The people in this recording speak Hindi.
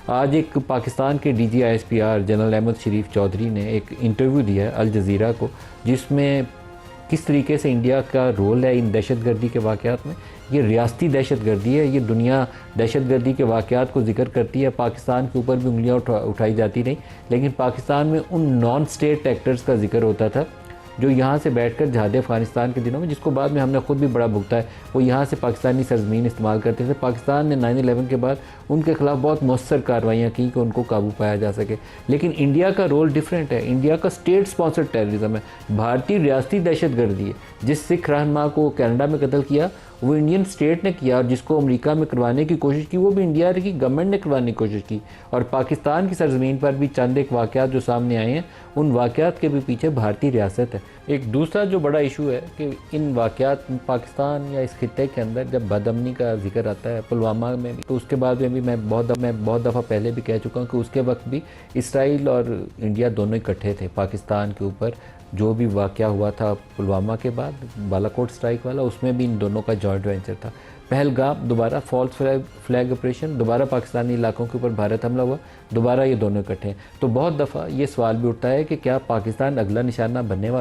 आज एक पाकिस्तान के DGISPR जनरल अहमद शरीफ चौधरी ने एक इंटरव्यू दिया है अल जज़ीरा को, जिसमें किस तरीके से इंडिया का रोल है इन दहशतगर्दी के वाक़यात में। ये रियासती दहशतगर्दी है, ये दुनिया दहशतगर्दी के वाक़यात को जिक्र करती है। पाकिस्तान के ऊपर भी उंगलियां उठाई जाती नहीं, लेकिन पाकिस्तान में उन नॉन स्टेट एक्टर्स का जिक्र होता था जो यहाँ से बैठकर जहाद अफ़गानिस्तान के दिनों में, जिसको बाद में हमने खुद भी बड़ा भुगता है, वो यहाँ से पाकिस्तानी सरजमीन इस्तेमाल करते थे। पाकिस्तान ने 9/11 के बाद उनके ख़िलाफ़ बहुत मौसर कार्रवाइयाँ की कि उनको काबू पाया जा सके। लेकिन इंडिया का रोल डिफरेंट है। इंडिया का स्टेट स्पॉन्सर्ड टेररिज्म है, भारतीय रियासती दहशतगर्दी है। जिस सिख रहनुमा को कनाडा में कत्ल किया वो इंडियन स्टेट ने किया, और जिसको अमेरिका में करवाने की कोशिश की वो भी इंडिया की गवर्नमेंट ने करवाने की कोशिश की। और पाकिस्तान की सरजमीन पर भी चंद एक वाक़यात जो सामने आए हैं, उन वाक़यात के भी पीछे भारतीय रियासत है। एक दूसरा जो बड़ा इशू है कि इन वाक़यात पाकिस्तान या इस खित्ते के अंदर जब बदअमनी का जिक्र आता है, पुलवामा में भी, तो उसके बाद में भी मैं बहुत दफ़ा पहले भी कह चुका हूँ कि उसके वक्त भी इसराइल और इंडिया दोनों इकट्ठे थे पाकिस्तान के ऊपर। जो भी वाक़या हुआ था पुलवामा के बाद, बालाकोट स्ट्राइक वाला, उसमें भी इन दोनों का जॉइंट वेंचर था। पहलगाम दोबारा फॉल्स फ्लैग ऑपरेशन, दोबारा पाकिस्तानी इलाकों के ऊपर भारत हमला हुआ, दोबारा ये दोनों इकट्ठे हैं। तो बहुत दफ़ा ये सवाल भी उठता है कि क्या पाकिस्तान अगला निशाना बनने वाला